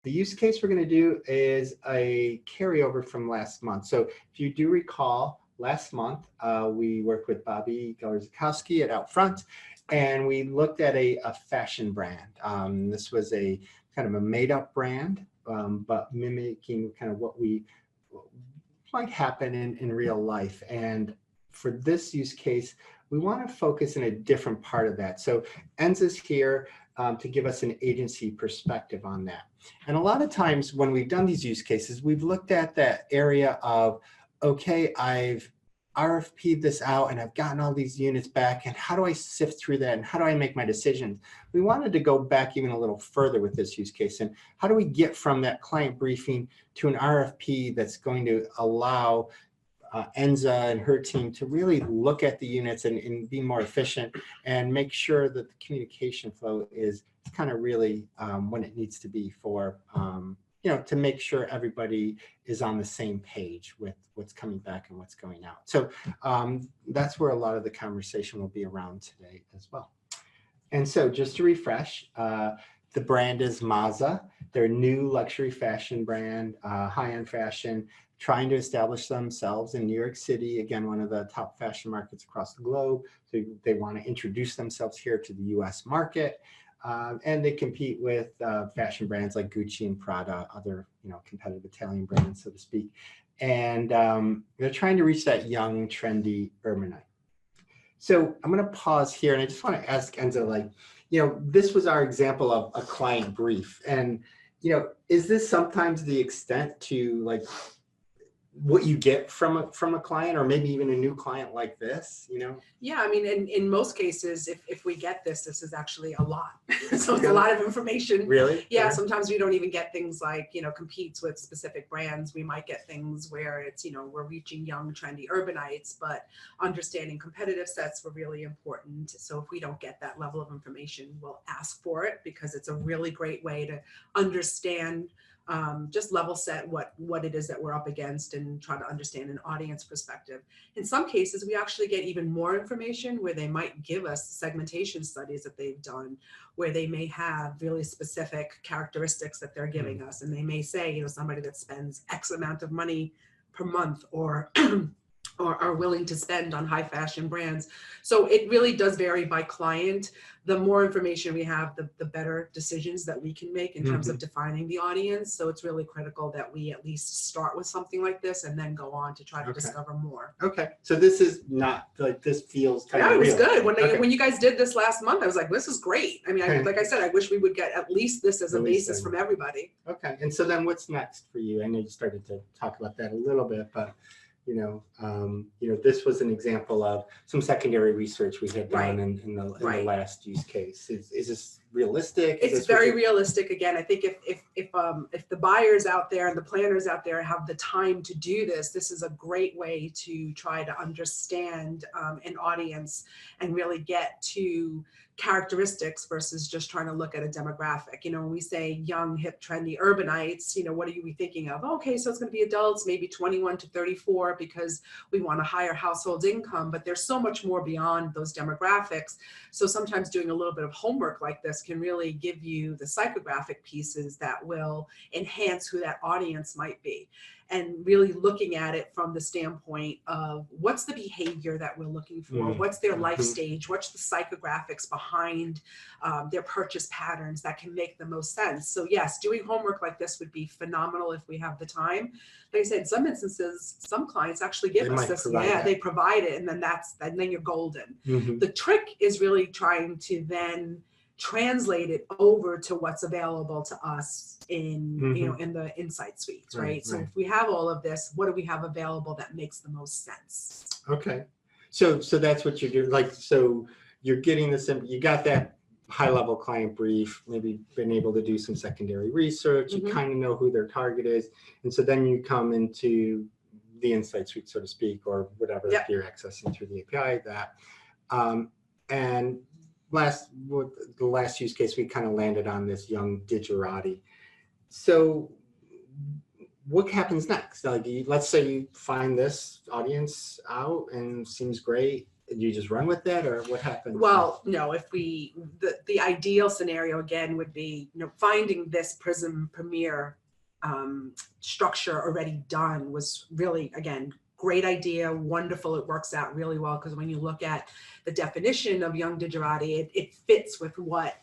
The use case we're going to do is a carryover from last month. So if you do recall, last month we worked with Bobby Galerzakowski at Outfront, and we looked at a fashion brand. This was a kind of a made-up brand, but mimicking kind of what might happen in real life. And for this use case, we want to focus in a different part of that. So Enza's here to give us an agency perspective on that. And a lot of times when we've done these use cases, we've looked at that area of, okay, I've RFP'd this out and I've gotten all these units back, and how do I sift through that and how do I make my decisions? We wanted to go back even a little further with this use case, and how do we get from that client briefing to an RFP that's going to allow Enza and her team to really look at the units and be more efficient and make sure that the communication flow is kind of really when it needs to be for, to make sure everybody is on the same page with what's coming back and what's going out. So that's where a lot of the conversation will be around today as well. And so just to refresh, the brand is Maza. They're a new luxury fashion brand, high-end fashion, trying to establish themselves in New York City, again, one of the top fashion markets across the globe. So they want to introduce themselves here to the US market. And they compete with fashion brands like Gucci and Prada, other competitive Italian brands, so to speak. And they're trying to reach that young, trendy urbanite. So I'm going to pause here, and I just want to ask Enza, this was our example of a client brief. And, is this sometimes the extent to what you get from a client, or maybe even a new client like this, Yeah, I mean, in most cases, if we get this is actually a lot. So it's a lot of information. Really? Yeah, sometimes we don't even get things like, competes with specific brands. We might get things where it's, we're reaching young, trendy urbanites, but understanding competitive sets were really important. So if we don't get that level of information, we'll ask for it, because it's a really great way to understand, just level set what it is that we're up against and try to understand an audience perspective. In some cases, we actually get even more information where they might give us segmentation studies that they've done, where they may have really specific characteristics that they're giving us. And they may say, somebody that spends X amount of money per month, or or are willing to spend on high fashion brands. So it really does vary by client. The more information we have, the better decisions that we can make in terms of defining the audience. So it's really critical that we at least start with something like this and then go on to try to discover more. Okay, so this is not this feels kind of real. It was good. When when you guys did this last month, I was like, this is great. I mean, like I said, I wish we would get at least this as a basis from everybody. Okay, and so then what's next for you? I know you started to talk about that a little bit, but this was an example of some secondary research we had done in the last use case. Is this realistic? It's very realistic. Again, I think if the buyers out there and the planners out there have the time to do this, this is a great way to try to understand an audience and really get to characteristics versus just trying to look at a demographic. When we say young, hip, trendy urbanites, what are we thinking of? Okay, so it's going to be adults, maybe 21 to 34, because we want a higher household income, but there's so much more beyond those demographics. So sometimes doing a little bit of homework like this can really give you the psychographic pieces that will enhance who that audience might be. And really looking at it from the standpoint of what's the behavior that we're looking for, what's their life stage, what's the psychographics behind their purchase patterns that can make the most sense. So yes, doing homework like this would be phenomenal if we have the time. Like I said, in some instances, some clients actually give us this. Yeah, they provide it, and then you're golden. The trick is really trying to then translate it over to what's available to us in in the insight suites, right? So if we have all of this, what do we have available that makes the most sense? Okay, so that's what you're doing. So you're getting this, you got that high level client brief, maybe been able to do some secondary research, you kind of know who their target is, and so then you come into the insight suite, so to speak, or whatever you're accessing through the API. And the last use case, we kind of landed on this young digerati. So what happens next? Let's say you find this audience out and seems great. you just run with that, or what happens? Well, no, if the ideal scenario again would be, finding this Prism Premier structure already done was really, again, great idea, wonderful. It works out really well because when you look at the definition of young digerati, it fits with what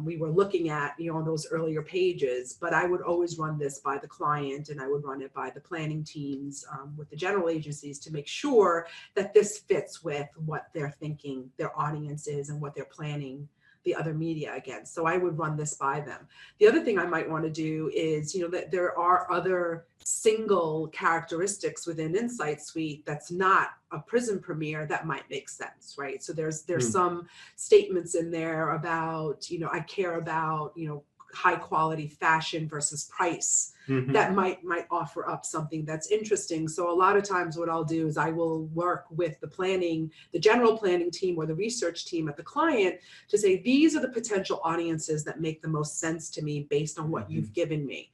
we were looking at, on those earlier pages. But I would always run this by the client, and I would run it by the planning teams with the general agencies to make sure that this fits with what they're thinking their audience is and what they're planning the other media against. So I would run this by them. The other thing I might want to do is, that there are other single characteristics within Insight Suite that's not a Prism Premier that might make sense, right? So there's some statements in there about, I care about, high quality fashion versus price. That might offer up something that's interesting. So a lot of times what I'll do is I will work with the general planning team or the research team at the client to say, these are the potential audiences that make the most sense to me based on what you've given me.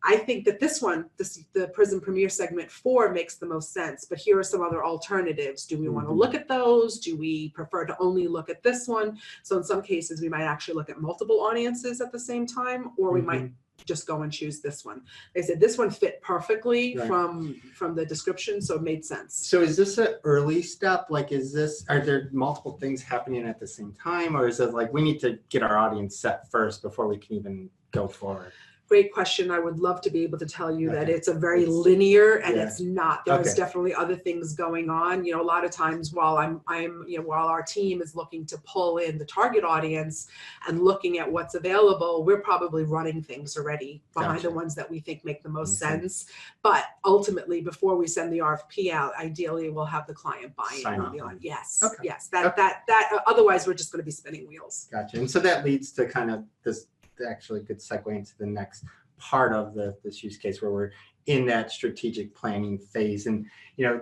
I think that the Prism Premier segment 4 makes the most sense, but here are some other alternatives. Do we want to look at those? Do we prefer to only look at this one? So in some cases, we might actually look at multiple audiences at the same time, or we might just go and choose this one. They said this one fit perfectly from the description, so it made sense. So is this an early step? Like, are there multiple things happening at the same time, or is it like we need to get our audience set first before we can even go forward? Great question. I would love to be able to tell you that it's a very linear, and it's not. There's definitely other things going on. A lot of times while while our team is looking to pull in the target audience and looking at what's available, we're probably running things already behind the ones that we think make the most sense. But ultimately, before we send the RFP out, ideally we'll have the client buy in on the audience. Yes, yes. That otherwise we're just going to be spinning wheels. Gotcha. And so that leads to kind of this actually good segue into the next part of this use case, where we're in that strategic planning phase. And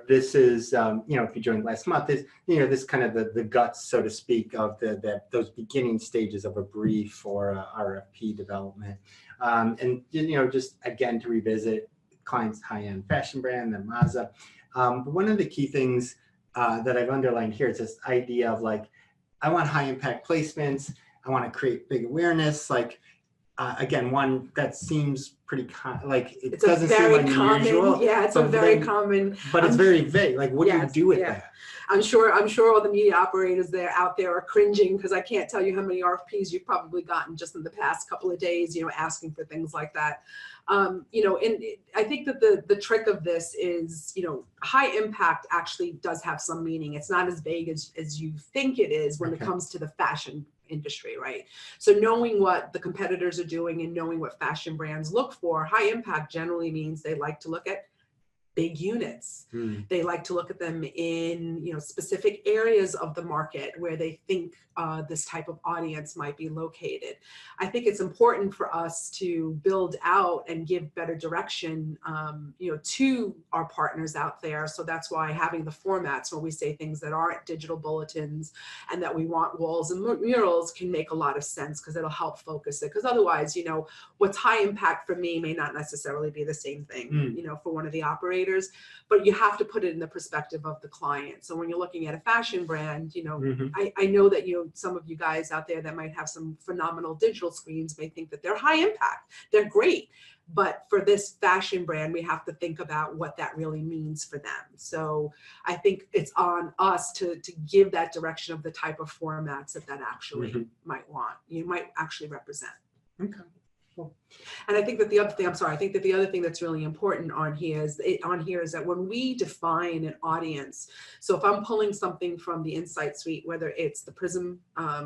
this is if you joined last month, is this kind of the guts, so to speak, of those beginning stages of a brief or a RFP development. And just again to revisit client's high-end fashion brand, the Maza. But one of the key things that I've underlined here is this idea of like, I want high impact placements. I want to create big awareness. Like, again, one that seems pretty it doesn't seem unusual. It's a very common. But it's very vague. Like, what do you do with that? I'm sure all the media operators out there are cringing, because I can't tell you how many RFPs you've probably gotten just in the past couple of days, asking for things like that. And I think that the trick of this is, high impact actually does have some meaning. It's not as vague as you think it is when it comes to the fashion industry, right? So knowing what the competitors are doing and knowing what fashion brands look for, high impact generally means they like to look at big units. They like to look at them in specific areas of the market where they think this type of audience might be located. I think it's important for us to build out and give better direction to our partners out there. So that's why having the formats where we say things that aren't digital bulletins and that we want walls and murals can make a lot of sense, because it'll help focus it. Because otherwise, what's high impact for me may not necessarily be the same thing for one of the operators, but you have to put it in the perspective of the client. So when you're looking at a fashion brand, I know that some of you guys out there that might have some phenomenal digital screens may think that they're high impact. They're great. But for this fashion brand, we have to think about what that really means for them. So I think it's on us to give that direction of the type of formats that actually might actually represent. Okay. Cool. And I think that the other thing that's really important on here is that when we define an audience, so if I'm pulling something from the Insight Suite, whether it's the Prism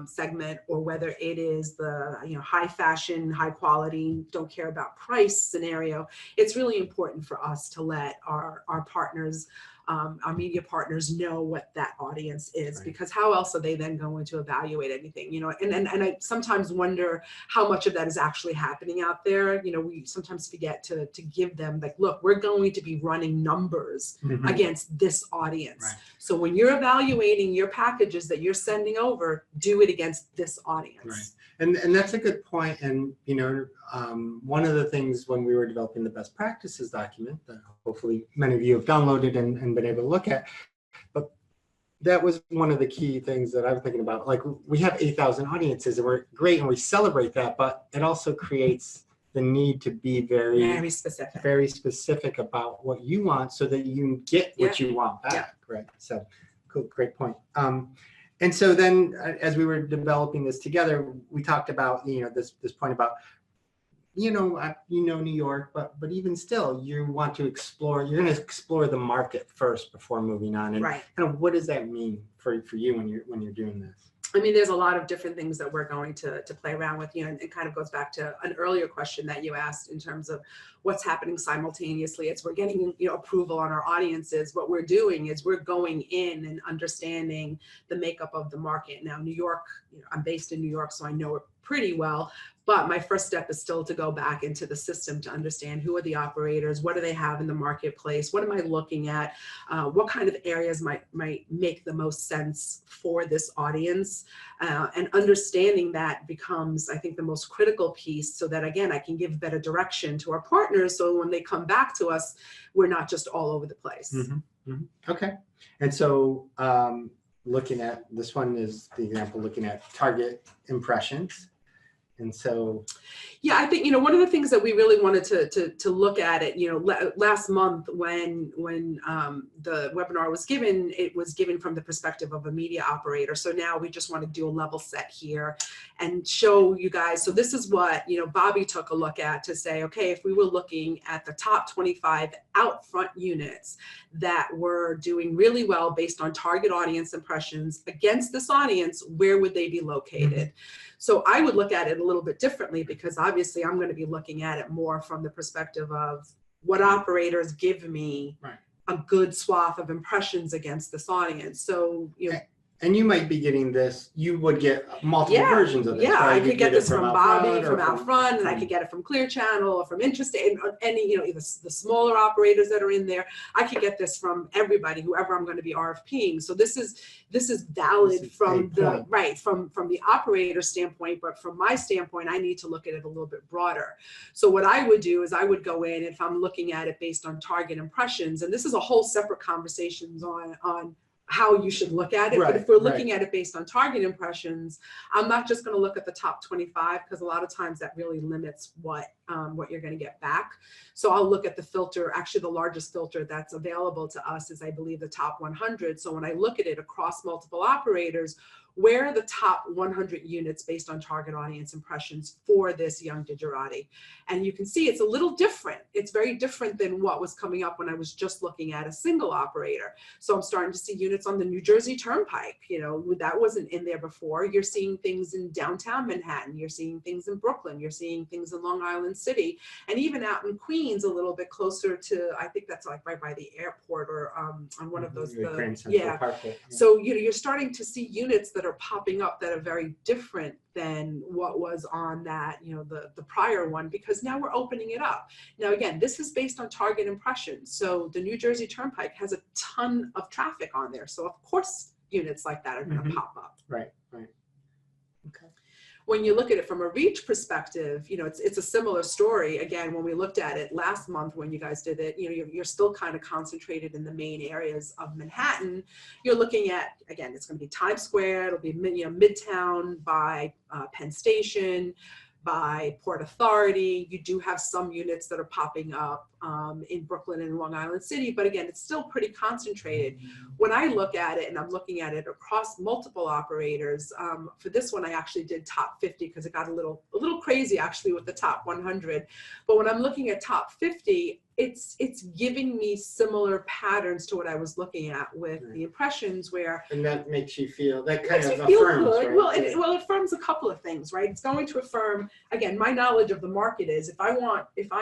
segment or whether it is the high fashion, high quality, don't care about price scenario, it's really important for us to let our partners, our media partners, know what that audience is, because how else are they then going to evaluate anything? And I sometimes wonder how much of that is actually happening out there. We sometimes forget to give them, like, look, we're going to be running numbers against this audience. So when you're evaluating your packages that you're sending over, do it against this audience. And that's a good point. And one of the things when we were developing the best practices document that hopefully many of you have downloaded and been able to look at, but that was one of the key things that I'm thinking about. Like, we have 8,000 audiences and we're great and we celebrate that, but it also creates the need to be Very specific. very specific about what you want so that you get what you want back, right? So, cool, great point. And so then as we were developing this together, we talked about, this point about, New York, but even still, you want to explore, you're going to explore the market first before moving on. And right. kind of what does that mean for you when you're doing this? I mean, there's a lot of different things that we're going to play around with, and it kind of goes back to an earlier question that you asked in terms of what's happening simultaneously. It's we're getting, approval on our audiences. What we're doing is we're going in and understanding the makeup of the market. Now, New York, I'm based in New York, so I know it pretty well. But my first step is still to go back into the system to understand who are the operators, what do they have in the marketplace, what am I looking at, what kind of areas might make the most sense for this audience, and understanding that becomes, I think, the most critical piece, so that again I can give better direction to our partners, so when they come back to us, we're not just all over the place. Mm-hmm. Mm-hmm. Okay, and so looking at this one is the example, looking at target impressions. And so, yeah, I think, one of the things that we really wanted to look at it, last month when the webinar was given, it was given from the perspective of a media operator. So now we just want to do a level set here and show you guys. So this is what, Bobby took a look at to say, okay, if we were looking at the top 25 out front units that were doing really well based on target audience impressions against this audience, where would they be located? Mm-hmm. So I would look at it a little bit differently, because obviously I'm going to be looking at it more from the perspective of what operators give me a good swath of impressions against this audience. So, and you might be getting this, you would get multiple versions of this. Yeah, right? I could get this from Bobby, from Outfront, and I could get it from Clear Channel or from Interstate, and any, the smaller operators that are in there. I could get this from everybody, whoever I'm going to be RFPing. So this is valid from the operator standpoint, but from my standpoint, I need to look at it a little bit broader. So what I would do is I would go in, if I'm looking at it based on target impressions, and this is a whole separate conversations on how you should look at it. But if we're looking at it based on target impressions, I'm not just going to look at the top 25, because a lot of times that really limits what you're going to get back. So I'll look at the filter. Actually, the largest filter that's available to us is, I believe, the top 100. So when I look at it across multiple operators, where are the top 100 units based on target audience impressions for this young Digerati? And you can see it's a little different. It's very different than what was coming up when I was just looking at a single operator. So I'm starting to see units on the New Jersey Turnpike, that wasn't in there before. You're seeing things in downtown Manhattan. You're seeing things in Brooklyn. You're seeing things in Long Island City, and even out in Queens, a little bit closer to, I think that's like right by the airport, or on one of those, So, you're starting to see units that are popping up that are very different than what was on that, the prior one, because now we're opening it up. Now, again, this is based on target impressions. So the New Jersey Turnpike has a ton of traffic on there. So of course, units like that are going to pop up. Right. Okay. When you look at it from a reach perspective, it's a similar story. Again, when we looked at it last month, when you guys did it, you're still kind of concentrated in the main areas of Manhattan. You're looking at, again, it's going to be Times Square. It'll be Midtown by Penn Station, by Port Authority. You do have some units that are popping up in Brooklyn and Long Island City, but again, it's still pretty concentrated. When I look at it, and I'm looking at it across multiple operators, for this one I actually did top 50, because it got a little crazy actually with the top 100. But when I'm looking at top 50, it's giving me similar patterns to what I was looking at with the impressions, where and that makes you feel, that kind of affirms, good. Right? Well, it affirms a couple of things, right? It's going to affirm, again, my knowledge of the market is, if I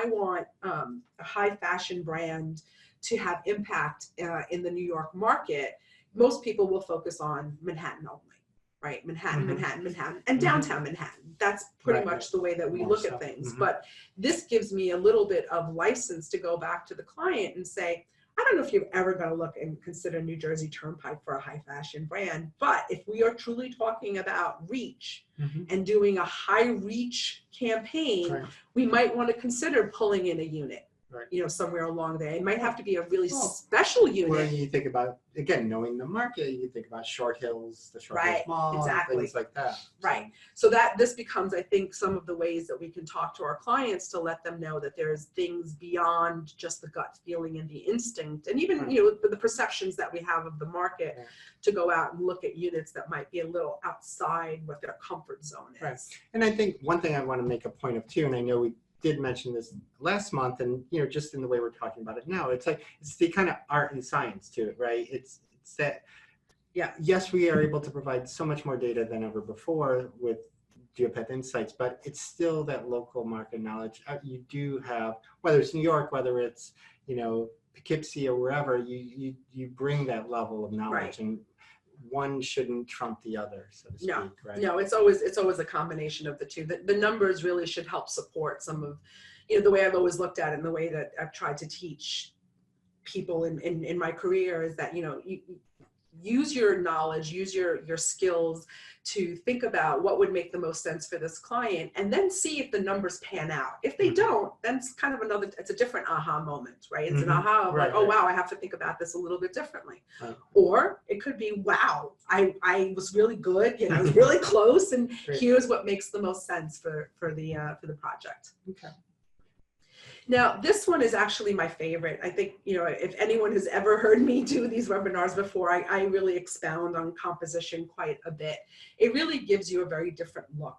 want a high fashion brand to have impact in the New York market, most people will focus on Manhattan only. Right, Manhattan, Manhattan, and downtown Manhattan. That's pretty much the way that we look at things. But this gives me a little bit of license to go back to the client and say, I don't know if you're ever going to look and consider New Jersey Turnpike for a high fashion brand, but if we are truly talking about reach and doing a high reach campaign, we might want to consider pulling in a unit. Right. you know, somewhere along there. It might have to be a really Well, special When unit. you think about, again, knowing the market, you think about Short Hills, the Short Hills Right, Mall, exactly. and things like that. Right. So that this becomes, I think, some of the ways that we can talk to our clients to let them know that there's things beyond just the gut feeling and the instinct, and even, you know, the perceptions that we have of the market, Yeah. to go out and look at units that might be a little outside what their comfort zone is. Right. And I think one thing I want to make a point of too, and I know we did mention this last month, and you know, just in the way we're talking about it now, it's like it's the kind of art and science to it, right? It's that, yeah, yes, we are able to provide so much more data than ever before with Geopath Insights, but it's still that local market knowledge. You do have, whether it's New York, whether it's, you know, Poughkeepsie or wherever, you bring that level of knowledge, Right. and one shouldn't trump the other, so to speak, No, right? no, it's always a combination of the two. The numbers really should help support some of, you know, the way I've always looked at it, and the way that I've tried to teach people in my career is that, you know, you use your knowledge, use your skills to think about what would make the most sense for this client, and then see if the numbers pan out. If they don't, then it's kind of it's a different aha moment, right? It's an aha of like, oh wow, I have to think about this a little bit differently. Right. Or it could be, wow, I was really good, you know, I was really close, and Great. here's what makes the most sense for the project. Okay. Now, this one is actually my favorite. I think, you know, if anyone has ever heard me do these webinars before, I really expound on composition quite a bit. It really gives you a very different look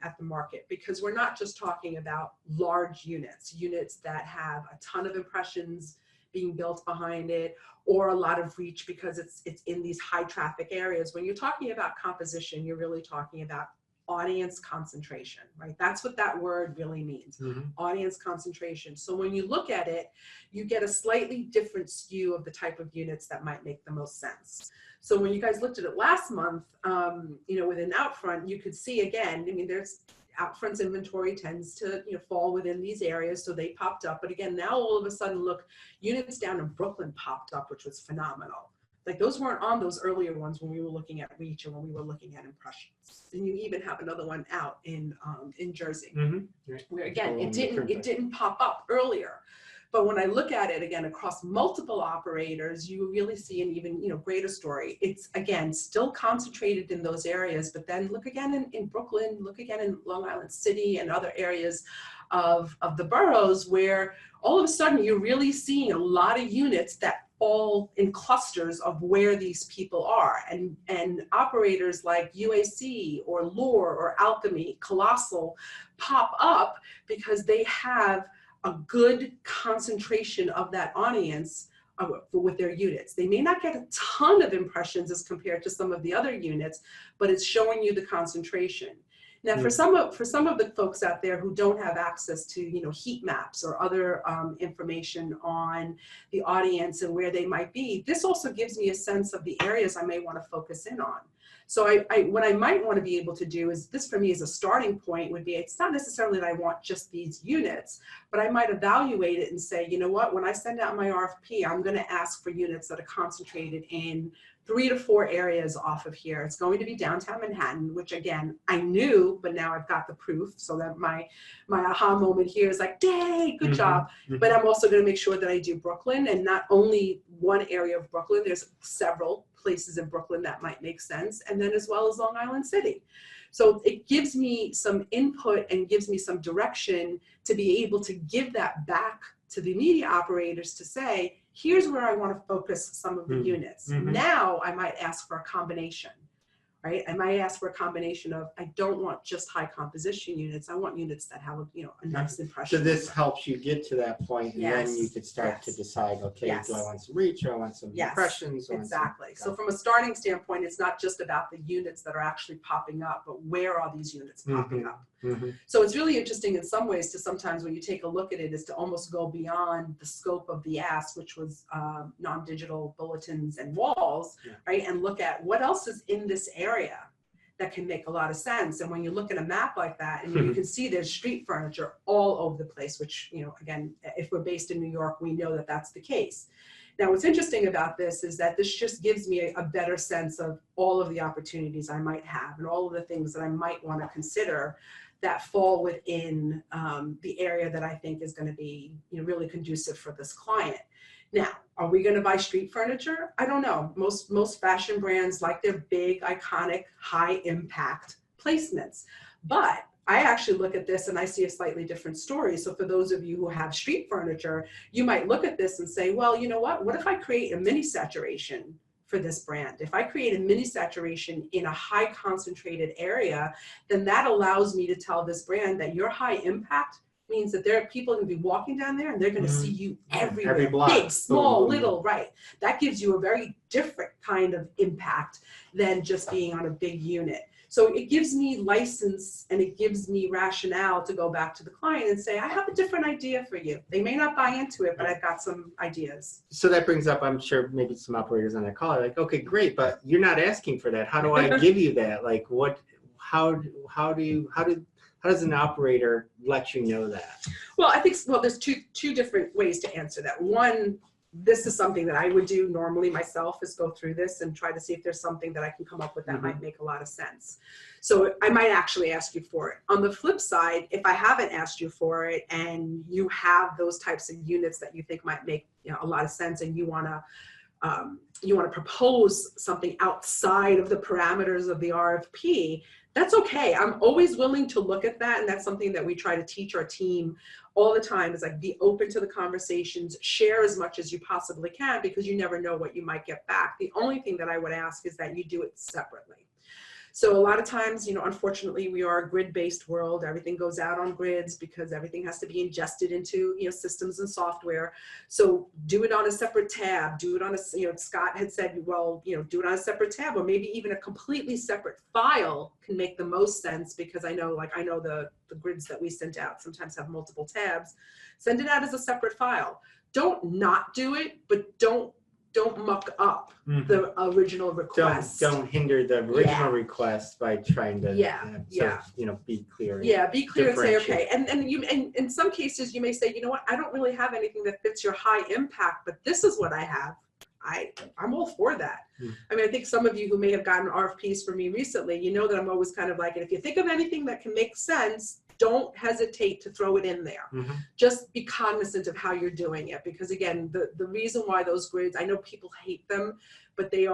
at the market, because we're not just talking about large units that have a ton of impressions being built behind it, or a lot of reach because it's in these high traffic areas. When you're talking about composition, you're really talking about audience concentration, right? That's what that word really means, audience concentration. So when you look at it, you get a slightly different skew of the type of units that might make the most sense. So when you guys looked at it last month, you know, within Outfront, you could see again, I mean, there's Outfront's inventory tends to, you know, fall within these areas, so they popped up. But again, now all of a sudden, look, units down in Brooklyn popped up, which was phenomenal. Like those weren't on those earlier ones when we were looking at reach and when we were looking at impressions. And you even have another one out in Jersey, where again it didn't pop up earlier. But when I look at it again across multiple operators, you really see an even, you know, greater story. It's again still concentrated in those areas, but then look again in Brooklyn, look again in Long Island City and other areas of the boroughs, where all of a sudden you're really seeing a lot of units that fall in clusters of where these people are, and operators like UAC or Lure or Alchemy, Colossal pop up because they have a good concentration of that audience with their units. They may not get a ton of impressions as compared to some of the other units, but it's showing you the concentration. Now, for some of the folks out there who don't have access to, you know, heat maps or other information on the audience and where they might be, this also gives me a sense of the areas I may want to focus in on. So what I might want to be able to do is, this for me as a starting point would be, it's not necessarily that I want just these units, but I might evaluate it and say, you know what, when I send out my RFP, I'm going to ask for units that are concentrated in 3 to 4 areas off of here. It's going to be downtown Manhattan, which again, I knew, but now I've got the proof, so that my aha moment here is like, dang, good job. But I'm also going to make sure that I do Brooklyn, and not only one area of Brooklyn, there's several places in Brooklyn that might make sense, and then as well as Long Island City. So it gives me some input and gives me some direction to be able to give that back to the media operators to say, here's where I want to focus some of the units. Now I might ask for a combination, right? I might ask for a combination of, I don't want just high composition units. I want units that have, you know, a nice impression. So this helps you get to that point, and then you could start to decide, okay, do I want some reach, or I want some impressions? Exactly. So from a starting standpoint, it's not just about the units that are actually popping up, but where are these units popping up? So it's really interesting in some ways to sometimes, when you take a look at it, is to almost go beyond the scope of the ask, which was non-digital bulletins and walls, right? And look at what else is in this area that can make a lot of sense. And when you look at a map like that, and you can see there's street furniture all over the place, which, you know, again, if we're based in New York, we know that that's the case. Now, what's interesting about this is that this just gives me a better sense of all of the opportunities I might have and all of the things that I might want to consider that fall within the area that I think is going to be, you know, really conducive for this client. Now, are we going to buy street furniture? I don't know. Most fashion brands like their big, iconic, high impact placements. But I actually look at this and I see a slightly different story. So for those of you who have street furniture, you might look at this and say, well, you know what if I create a mini saturation for this brand? If I create a mini saturation in a high concentrated area, then that allows me to tell this brand that your high impact means that there are people going to be walking down there and they're going to see you everywhere. Every block. Big, small, Boom. little, right. That gives you a very different kind of impact than just being on a big unit. So it gives me license and it gives me rationale to go back to the client and say, I have a different idea for you. They may not buy into it, but I've got some ideas. So that brings up, I'm sure maybe some operators on that call are like, okay, great, but you're not asking for that. How do I give you that? Like how does an operator let you know that? Well, I think, there's two different ways to answer that. One, this is something that I would do normally myself, is go through this and try to see if there's something that I can come up with that might make a lot of sense. So I might actually ask you for it. On the flip side, if I haven't asked you for it and you have those types of units that you think might make, you know, a lot of sense, and you want to propose something outside of the parameters of the RFP, that's okay. I'm always willing to look at that. And that's something that we try to teach our team all the time, is like, be open to the conversations, share as much as you possibly can, because you never know what you might get back. The only thing that I would ask is that you do it separately. So a lot of times, you know, unfortunately, we are a grid-based world. Everything goes out on grids because everything has to be ingested into, you know, systems and software. So do it on a separate tab. Do it on a, you know, Scott had said, well, you know, do it on a separate tab, or maybe even a completely separate file can make the most sense, because I know the grids that we sent out sometimes have multiple tabs. Send it out as a separate file. Don't not do it, but don't muck up the original request. Don't hinder the original request by trying to you know, be clear. Be clear and say, okay. And in some cases you may say, you know what, I don't really have anything that fits your high impact, but this is what I have. I'm all for that. I mean, I think some of you who may have gotten RFPs from me recently, you know that I'm always kind of like, and if you think of anything that can make sense, don't hesitate to throw it in there. Just be cognizant of how you're doing it, because again, the reason why those grids, I know people hate them, but they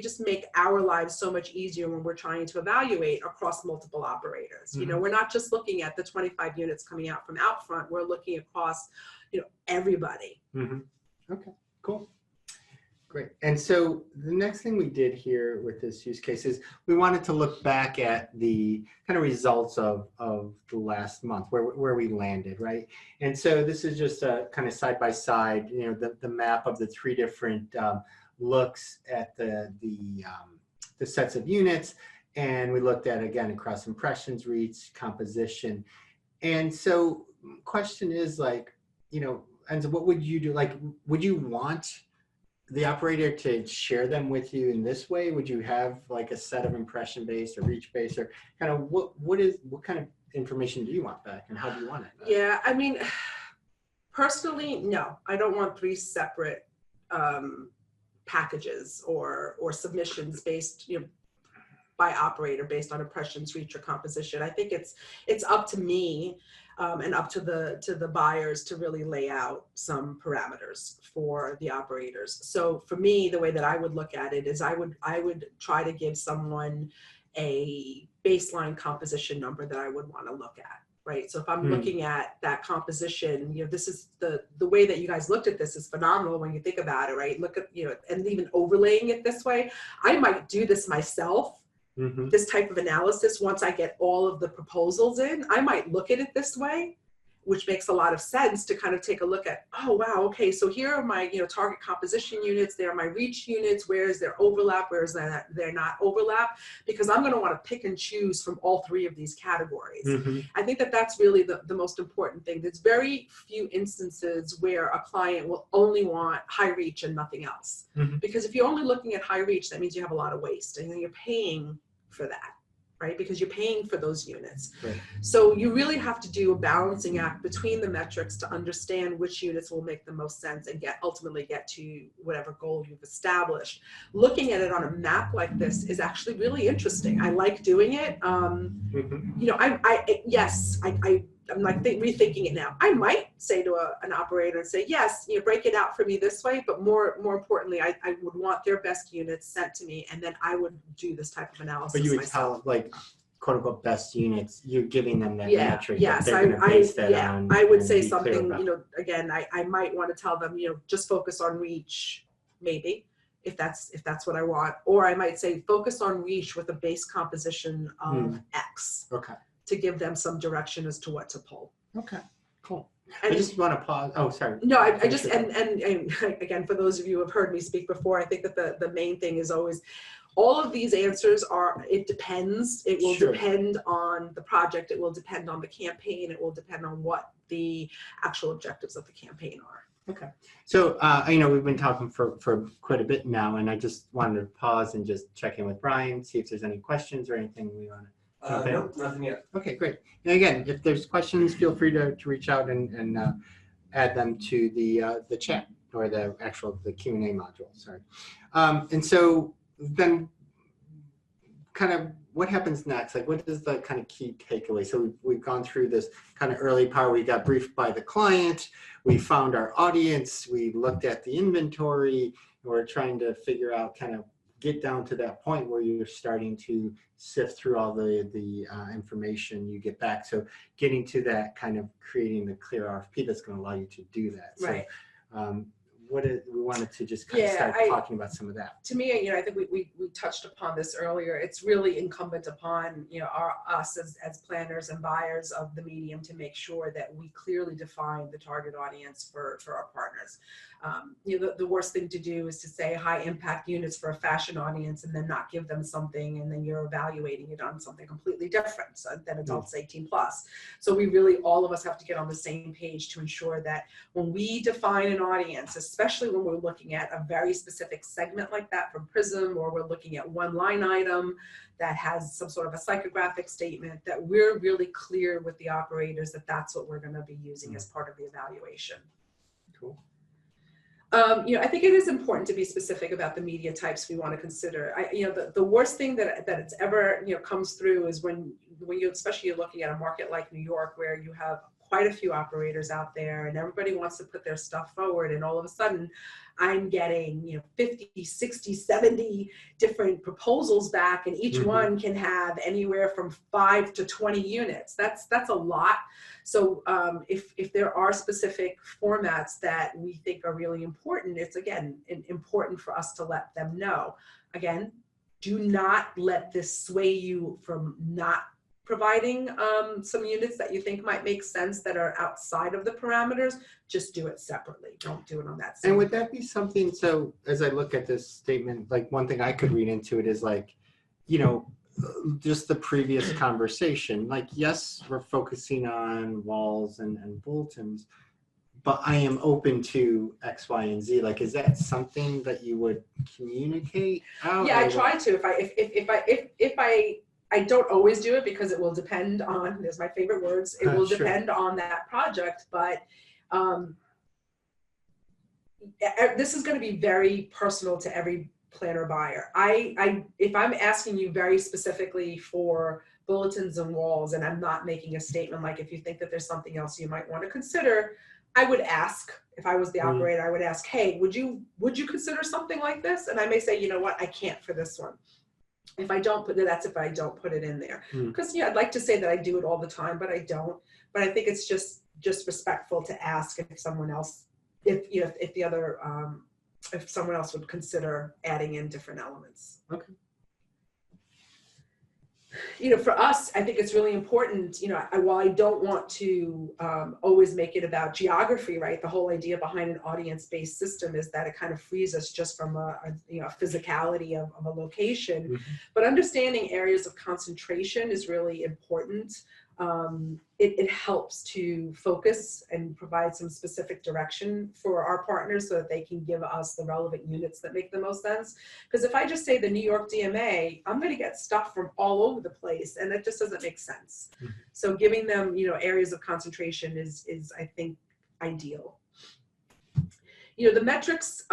just make our lives so much easier when we're trying to evaluate across multiple operators. You know, we're not just looking at the 25 units coming out from Outfront, we're looking across, you know, everybody. Okay, cool. Great. And so the next thing we did here with this use case is we wanted to look back at the kind of results of the last month, where we landed, right? And so this is just a kind of side by side, you know, the map of the three different looks at the sets of units. And we looked at, again, across impressions, reach, composition. And so question is, like, you know, and so what would you do? Like, would you want the operator to share them with you in this way? Would you have like a set of impression based or reach based, or kind of what kind of information do you want back, and how do you want it back? Yeah, I mean, personally, no, I don't want three separate packages or submissions based, you know, by operator based on impressions, reach, or composition. I think it's up to me and up to the buyers to really lay out some parameters for the operators. So for me, the way that I would look at it is I would try to give someone a baseline composition number that I would want to look at, right? So if I'm looking at that composition, you know, this is the way that you guys looked at this is phenomenal when you think about it, right? Look at, you know, and even overlaying it this way, I might do this myself. This type of analysis, once I get all of the proposals in, I might look at it this way, which makes a lot of sense to kind of take a look at, oh, wow, okay, so here are my, you know, target composition units, there are my reach units, where is their overlap, where is that they're not overlap, because I'm going to want to pick and choose from all three of these categories. I think that that's really the most important thing. There's very few instances where a client will only want high reach and nothing else. Because if you're only looking at high reach, that means you have a lot of waste, and then you're paying for that. right? Because you're paying for those units. Right. So you really have to do a balancing act between the metrics to understand which units will make the most sense and ultimately get to whatever goal you've established. Looking at it on a map like this is actually really interesting. I like doing it. You know, I'm like rethinking it now. I might say to an operator and say, yes, you know, break it out for me this way, but more importantly, I would want their best units sent to me, and then I would do this type of analysis But you would myself. tell, like, quote unquote best units, you're giving them that Yeah, metric. yes, They're going to base that on. I would and say be clear something, about. you know, again, I might want to tell them, you know, just focus on reach, maybe, if that's what I want. Or I might say focus on reach with a base composition of X. Okay. To give them some direction as to what to pull. Okay, cool. And I just want to pause. Oh, sorry. No, I just, and again, for those of you who have heard me speak before, I think that the main thing is always, all of these answers are, it depends. It will depend on the project. It will depend on the campaign. It will depend on what the actual objectives of the campaign are. Okay. So, you know, we've been talking for quite a bit now, and I just wanted to pause and just check in with Brian, see if there's any questions or anything we want to. No, nothing yet. Okay, great. And again, if there's questions, feel free to reach out and add them to the chat or the Q&A module. Sorry. And so then, kind of what happens next? Like, what is the kind of key takeaway? So we've gone through this kind of early part. We got briefed by the client. We found our audience. We looked at the inventory. We're trying to figure out, kind of get down to that point where you're starting to sift through all the information you get back. So getting to that, kind of creating the clear RFP that's going to allow you to do that. Right. So we wanted to just kind of start talking about some of that. To me, you know, I think we touched upon this earlier. It's really incumbent upon, you know, us as planners and buyers of the medium to make sure that we clearly define the target audience for our partners. You know, the worst thing to do is to say high impact units for a fashion audience and then not give them something, and then you're evaluating it on something completely different than adults 18 plus. So we really, all of us have to get on the same page to ensure that when we define an audience, especially when we're looking at a very specific segment like that from Prism, or we're looking at one line item that has some sort of a psychographic statement, that we're really clear with the operators that that's what we're going to be using as part of the evaluation. Cool. You know, I think it is important to be specific about the media types we want to consider. You know, the worst thing that it's ever, you know, comes through is when you, especially you're looking at a market like New York, where you have quite a few operators out there and everybody wants to put their stuff forward, and all of a sudden I'm getting, you know, 50, 60, 70 different proposals back, and each one can have anywhere from 5 to 20 units. That's a lot. So if there are specific formats that we think are really important, it's again important for us to let them know. Again, do not let this sway you from not providing some units that you think might make sense that are outside of the parameters. Just do it separately. Don't do it on that same. And would that be something, so as I look at this statement, like one thing I could read into it is like, you know, just the previous conversation, like, yes, we're focusing on walls and bulletins, but I am open to X, Y, and Z. Like, is that something that you would communicate out? Yeah, I try to. If I don't always do it, because it will depend on, there's my favorite words, it will depend on that project, but this is going to be very personal to every planner buyer. If I'm asking you very specifically for bulletins and walls, and I'm not making a statement like, if you think that there's something else you might want to consider, I would ask, if I was the operator, I would ask, hey, would you consider something like this? And I may say, you know what, I can't for this one. If I don't put it, that's if I don't put it in there. Because yeah, I'd like to say that I do it all the time, but I don't. But I think it's just respectful to ask if someone else, if the other, if someone else would consider adding in different elements. Okay. You know, for us, I think it's really important, you know, while I don't want to always make it about geography, right? The whole idea behind an audience-based system is that it kind of frees us just from a physicality of a location. But understanding areas of concentration is really important. it helps to focus and provide some specific direction for our partners so that they can give us the relevant units that make the most sense. Because if I just say the New York DMA, I'm going to get stuff from all over the place, and that just doesn't make sense. Mhm. So giving them, areas of concentration is I think ideal. The metrics,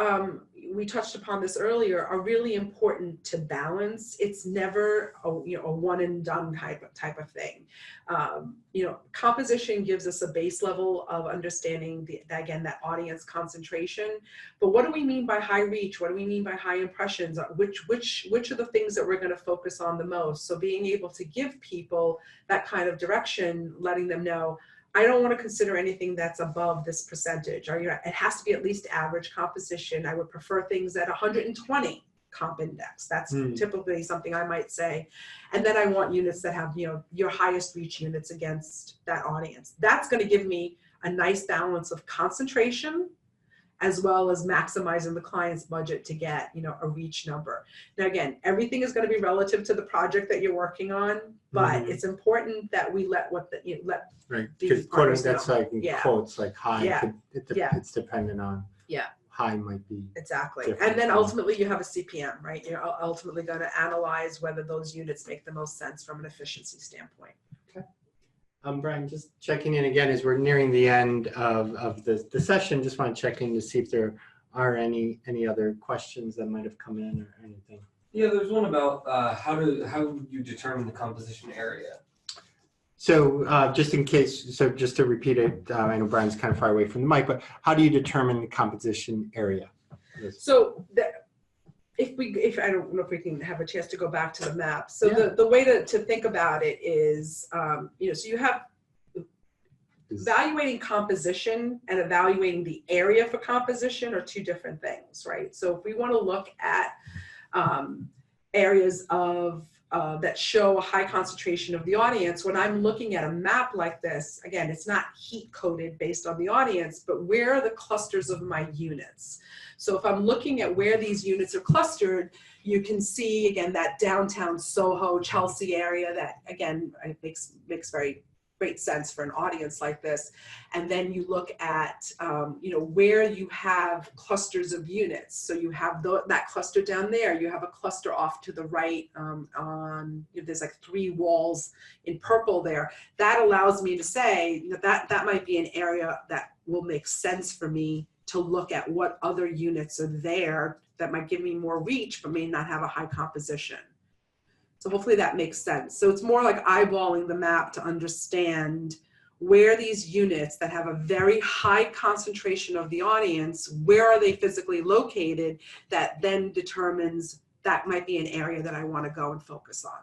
we touched upon this earlier, are really important to balance. It's never a one and done type of thing. Composition gives us a base level of understanding that audience concentration. But what do we mean by high reach? What do we mean by high impressions? Which are the things that we're going to focus on the most? So being able to give people that kind of direction, letting them know, I don't want to consider anything that's above this percentage, or it has to be at least average composition. I would prefer things at 120 comp index. That's typically something I might say. And then I want units that have, your highest reach units against that audience. That's going to give me a nice balance of concentration, as well as maximizing the client's budget to get, a reach number. Now, again, everything is going to be relative to the project that you're working on, but it's important that we let right, because that's like quotes like high. It's dependent on. Yeah. High might be. Exactly. And then ultimately you have a CPM, right? You're ultimately going to analyze whether those units make the most sense from an efficiency standpoint. Okay. Brian, just checking in again as we're nearing the end of the session. Just want to check in to see if there are any other questions that might have come in or anything. Yeah, there's one about how you determine the composition area. So just in case, so just to repeat it, I know Brian's kind of far away from the mic, but how do you determine the composition area? So if I don't know if we can have a chance to go back to the map. So the way to think about it is, so you have evaluating composition and evaluating the area for composition are two different things, right? So if we want to look at areas of that show a high concentration of the audience, when I'm looking at a map like this, again, it's not heat coded based on the audience, but where are the clusters of my units? So if I'm looking at where these units are clustered, you can see, again, that downtown Soho, Chelsea area that, again, makes very great sense for an audience like this. And then you look at, where you have clusters of units. So you have that cluster down there. You have a cluster off to the right there's like 3 walls in purple there. That allows me to say that might be an area that will make sense for me to look at what other units are there that might give me more reach, but may not have a high composition. So hopefully that makes sense. So it's more like eyeballing the map to understand where these units that have a very high concentration of the audience, where are they physically located, that then determines that might be an area that I want to go and focus on.